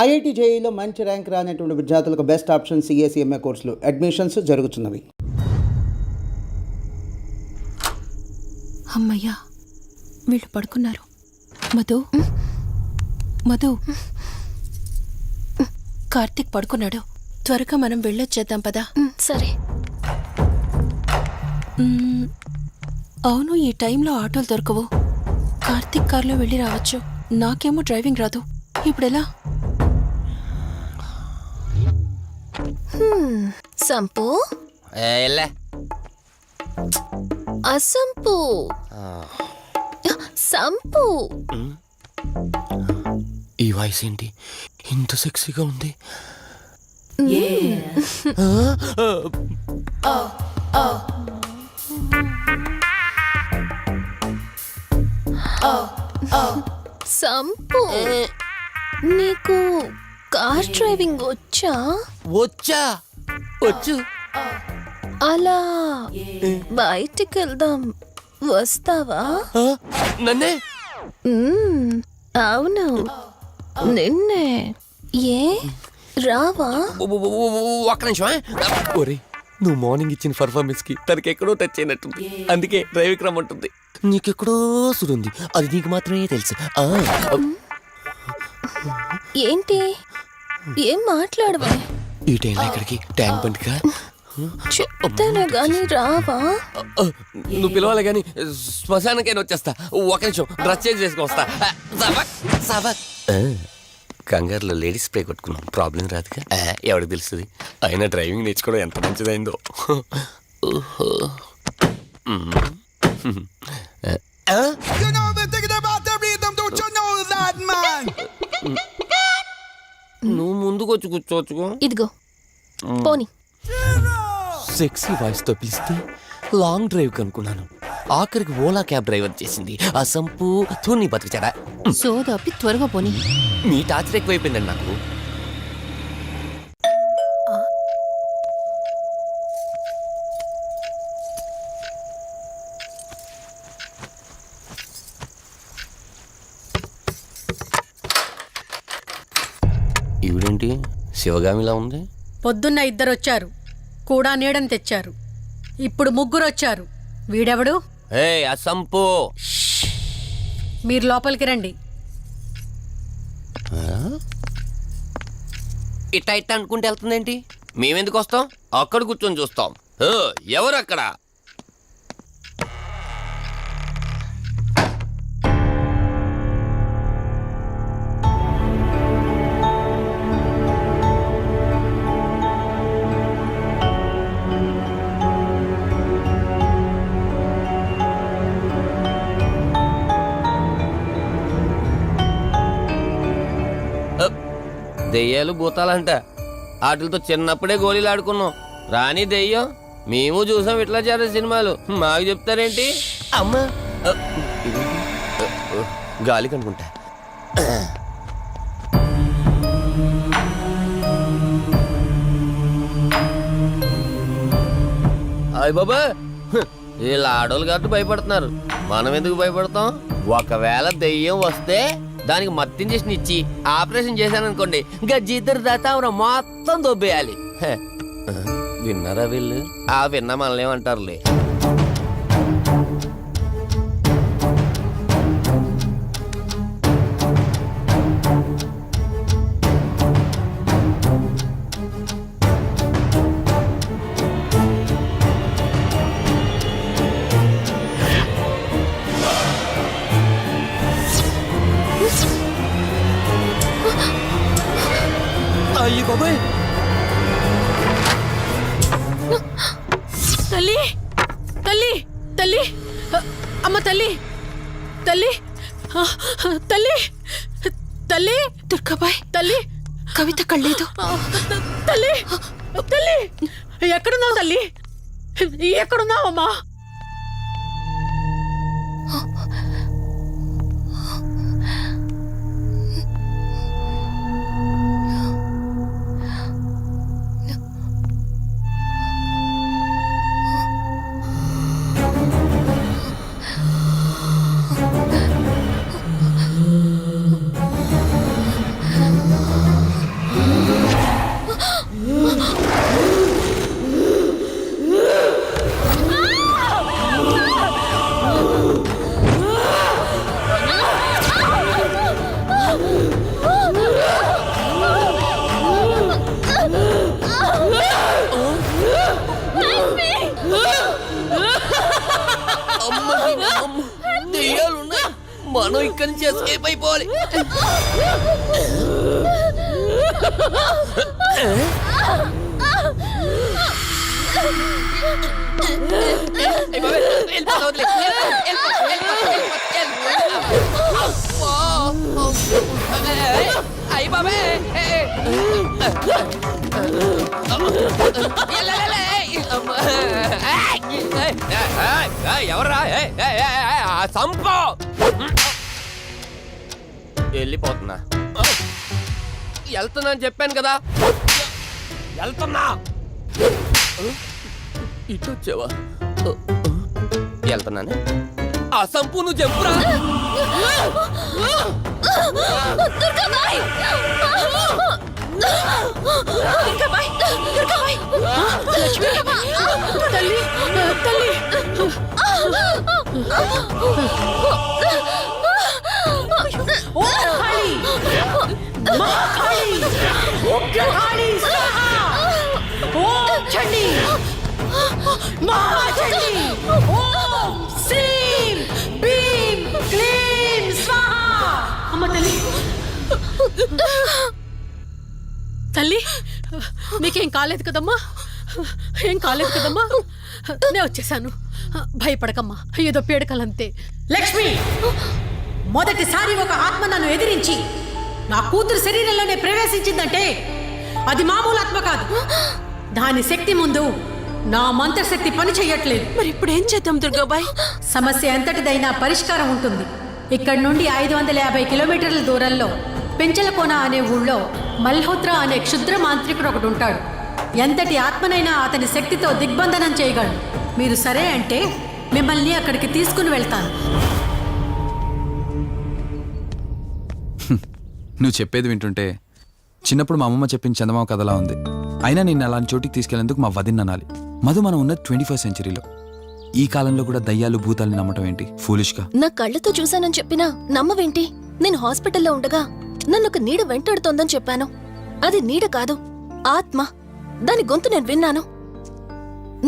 IIT జేఈలో మంచి rank రానటువంటి విద్యార్థులకు బెస్ట్ ఆప్షన్ సిఎస్ఈఎంఏ కోర్సులు అడ్మిషన్స్ జరుగుతున్నవి. అమ్మయ్యా, వీళ్ళు పడుకున్నారు. మధు మధు, కార్తీక్ పడుకున్నాడు. త్వరగా మనం వెళ్ళొచ్చేద్దాం పదా. సరే. అవును, ఈ టైంలో ఆటోలు దొరకవు. కార్తీక్ కార్లో వెళ్ళి రావచ్చు. నాకేమో డ్రైవింగ్ రాదు. ఇప్పుడెలా? సంపు అసంపు సంపు. ఈ వాయిస్ ఏంటి ఇంత సెక్సీగా ఉంది? సంపు, నీకు కార్ డ్రైవింగ్ వచ్చా? వచ్చు. అలా బయటికి వెళ్దాం, వస్తావా? నన్నే? అవును, నిన్నే. ఏ రావా? ఒక్క నిమిషం. ఒరే, నువ్వు మార్నింగ్ ఇచ్చిన పర్ఫార్మెన్స్ కి తనకి ఎక్కడో టచ్ అయినట్టుంది. అందుకే డ్రైవింగ్ రమ్మంటుంది. నీకెక్కడో సుడుంది, అది నీకు మాత్రమే తెలుసు. ఏంటి, ఏం మాట్లాడవా? ఈ టైంలో ఇక్కడికి ట్యాంక్ బండికా? చెప్తాను గాని రావా? నువ్వు పిలవాలి గాని శ్మశానకైనా వచ్చేస్తా. ఒక నిమిషం డ్రెస్ చేంజ్ చేసుకుని వస్తా. కంగారులో లేడీస్ స్ప్రే కొట్టుకున్నాం, ప్రాబ్లం రాదుగా. ఎవరికి తెలుస్తుంది? అయినా డ్రైవింగ్ నేర్చుకోవడం ఎంత మంచిదైందో. నువ్వు ముందుకు వచ్చి కూర్చోవచ్చుకో. ఇదిగో పోనీ. సెక్సీ వాయిస్ తో పిలిస్తే లాంగ్ డ్రైవ్ కనుక్కున్నాను. ఆఖరికి ఓలా క్యాబ్ డ్రైవర్ చేసింది ఆ సంపు తూని బతికిచాడా. సోదాపి త్వరగా పోనీ. మీ టార్చర్ ఎక్కువైపోయిందండి నాకు. ఈవిడేంటి శివగామిలా ఉంది? పొద్దున్న 2 వచ్చారు, కూడా నీడని తెచ్చారు. ఇప్పుడు 3 వచ్చారు. వీడెవడు? అసంపు. మీరు లోపలికి రండి. ఇట్ట ఇట్ట అనుకుంటే వెళ్తుందేంటి? మేమెందుకు వస్తాం? అక్కడ కూర్చొని చూస్తాం. ఎవరు అక్కడ? దెయ్యాలు భూతాలంట. వాటితో చిన్నప్పుడే గోళీలు ఆడుకున్నాం. రాని దెయ్యం మేము చూసాం ఇట్లా చేరే సినిమాలు. మాకు చెప్తారేంటి? అమ్మా, గాలి కనుకుంటా. అయ్య బాబా, వీళ్ళ ఆడోళ్ళు కాబట్టి భయపడుతున్నారు. మనం ఎందుకు భయపడతాం? ఒకవేళ దెయ్యం వస్తే దానికి మత్తు ఇంజెక్షన్ ఇచ్చి ఆపరేషన్ చేశాననుకోండి, ఇంకా జీతరు దాతావరం మొత్తం దొబ్బేయాలి. విన్నారా వీళ్ళు? విన్నా మనల్ని ఏమంటారులే. అయ్యి బాబాయ్, తల్లి తల్లి తల్లి, అమ్మ తల్లి తల్లి తల్లి తల్లి, దుర్గాబాయ్, తల్లి కవిత కళ్ళేదు. తల్లి తల్లి, ఎక్కడున్నావు తల్లి? ఎక్కడున్నావమ్మా? మనం ఇక్కడి నుంచి ఎస్కేప్ అయిపోవాలి. అయ్యి బాబే ఎవర్రా సంపో వెళ్ళిపోతున్నా. వెళ్తున్నా అని చెప్పాను కదా, వెళ్తున్నా. ఇటు వచ్చావా? వెళ్తున్నాను. ఆ సంపు నువ్వు చెప్పురా. తల్లి తల్లి ఓం కాళీ మా కాళీ ఉగ్ర కాళీ స్వాహా ఓం చండీ మహా చండీ ఓం శ్రీం భీం క్లీం స్వాహా. అమ్మ తల్లి తల్లి నీకేం కాలేదు కదమ్మా? ఏం కాలేదు కదమ్మా? నేను వచ్చేసాను, భయపడకమ్మా. ఏదో పీడకలంతే. లక్ష్మి, మొదటిసారి ఒక ఆత్మ నన్ను ఎదిరించి నా కూతురు శరీరంలోనే ప్రవేశించిందంటే అది మామూలు ఆత్మ కాదు. దాని శక్తి ముందు నా మంత్రశక్తి పని చెయ్యట్లేదు. మరి ఇప్పుడు ఏం చేద్దాం దుర్గాబాయ్? సమస్య ఎంతటిదైనా పరిష్కారం ఉంటుంది. ఇక్కడి నుండి 550 కిలోమీటర్ల దూరంలో పెంచలకోన అనే ఊళ్ళో మల్హోత్రా అనే క్షుద్ర మాంత్రికుడు ఒకడు ఉంటాడు. ఎంతటి ఆత్మనైనా అతని శక్తితో దిగ్బంధనం చేయగలడు. మీరు సరే అంటే మిమ్మల్ని అక్కడికి తీసుకుని వెళ్తాను. నువ్వు చెప్పేది వింటుంటే చిన్నప్పుడు మా అమ్మమ్మ చెప్పిన చందమామ కథలా ఉంది. అయినా నిన్ను అలాంటి చోటికి తీసుకెళ్లేందుకు మా వదిన అనాలి. మధు, మనం ఉన్నది 21st సెంచరీలో. ఈ కాలంలో కూడా దయ్యాలు భూతాల్ని నమ్మటం ఏంటి? ఫూలిష్గా. నా కళ్ళతో చూశానని చెప్పినా నమ్మవేంటి? నేను హాస్పిటల్లో ఉండగా నన్ను ఒక నీడ వెంటాడుతోందని చెప్పాను. అది నీడ కాదు, ఆత్మ. దాని గొంతు నేను విన్నాను.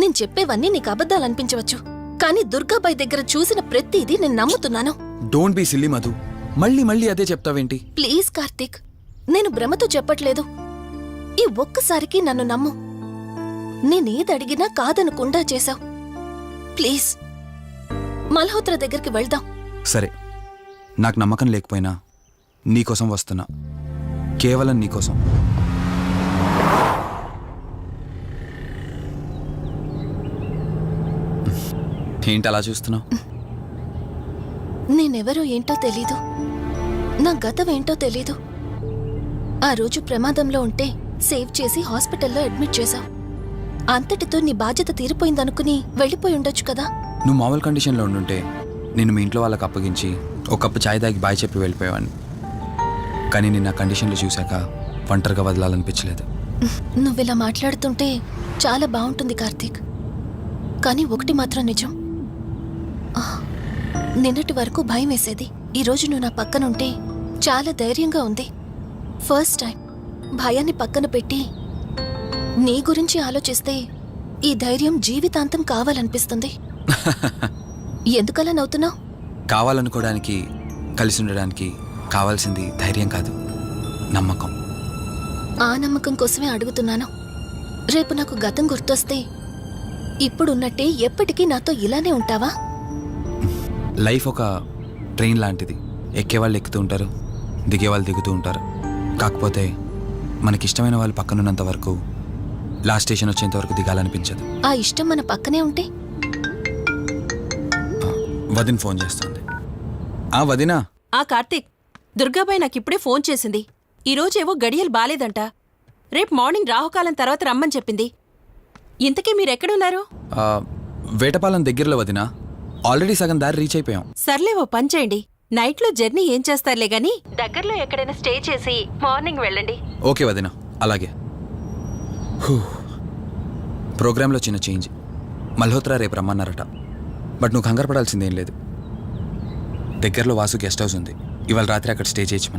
నేను చెప్పేవన్నీ నీకు అబద్ధాలనిపించవచ్చు, కానీ దుర్గాబాయ్ దగ్గర చూసిన ప్రతిదీ నేను నమ్ముతున్నాను. Don't be silly Madhu. మళ్ళీ మళ్ళీ అదే చెప్తావేంటి? ప్లీజ్ కార్తీక్, నేను భ్రమతో చెప్పట్లేదు. ఈ ఒక్కసారికి నన్ను నమ్ము. నేనేది అడిగినా కాదనకుండా చేశావు. ప్లీజ్, మల్హోత్రా దగ్గరికి వెళ్దాం. సరే, నాకు నమ్మకం లేకపోయినా నీకోసం వస్తున్నా. కేవలం నీకోసం. ఏంటి అలా చూస్తున్నావు? నేనెవరో ఏంటో తెలీదు, నా గతం ఏంటో తెలీదు. ఆ రోజు ప్రమాదంలో ఉంటే సేవ్ చేసి హాస్పిటల్లో అడ్మిట్ చేశావు. అంతటితో నీ బాధ్యత తీరిపోయిందనుకుని వెళ్ళిపోయి ఉండొచ్చు కదా. నువ్వు మామూలు కండిషన్లో ఉండుంటే నేను మీ ఇంట్లో వాళ్ళకి అప్పగించి ఒక కప్పు చాయ్ తాగి బాయ్ చెప్పి వెళ్ళిపోయేవాడిని. కానీ నేను నా కండిషన్లో చూశాక ఒంటరిగా వదలాలనిపించలేదు. నువ్విలా మాట్లాడుతుంటే చాలా బాగుంటుంది కార్తీక్. కానీ ఒకటి మాత్రం నిజం, నిన్నటి వరకు భయం వేసేది. ఈరోజు నువ్వు నా పక్కనుంటే చాలా ధైర్యంగా ఉంది. ఫస్ట్ టైం భయాన్ని పక్కన పెట్టి నీ గురించి ఆలోచిస్తే ఈ ధైర్యం జీవితాంతం కావాలనిపిస్తుంది. ఎందుకలా నవ్వుతున్నావు? కావాలనుకోవడానికి, కలిసి ఉండడానికి కావాల్సింది ధైర్యం కాదు, నమ్మకం. ఆ నమ్మకం కోసమే అడుగుతున్నాను. రేపు నాకు గతం గుర్తొస్తే ఇప్పుడున్నట్టే ఎప్పటికీ నాతో ఇలానే ఉంటావా? లైఫ్ ఒక ట్రైన్ లాంటిది. ఎక్కేవాళ్ళు ఎక్కుతూ ఉంటారు, దిగేవాళ్ళు దిగుతూ ఉంటారు. కాకపోతే మనకిష్టమైన వాళ్ళు పక్కనున్నంత వరకు లాస్ట్ స్టేషన్ వచ్చేంత వరకు దిగాలనిపించదు. ఆ ఇష్టం మన పక్కనే ఉంటే? వదిన ఫోన్ చేస్తుంది. వదినా. కార్తీక్, దుర్గాబాయ్ నాకిప్పుడే ఫోన్ చేసింది. ఈరోజేవో గడియలు బాలేదంట. రేపు మార్నింగ్ రాహుకాలం తర్వాత రమ్మని చెప్పింది. ఇంతకీ మీరెక్కడున్నారు? వేటపాలెం దగ్గరలో వదినా. ఆల్రెడీ సగం దారి రీచ్ అయిపోయాం. సర్లే, ఓ పని చేయండి. నైట్లో జర్నీ ఏం చేస్తారులే గాని దగ్గరలో ఎక్కడైనా స్టే చేసి మార్నింగ్ వెళ్ళండి. ఓకే వదినా, అలాగే. ప్రోగ్రాంలో చిన్న చేంజ్. మల్హోత్రా రేపు రమ్మన్నారట. బట్ నువ్వు కంగారు పడాల్సిందేం లేదు. దగ్గరలో వాసు గెస్ట్ హౌస్ ఉంది. ఇవాళ రాత్రి అక్కడ స్టే చేయొచ్చు.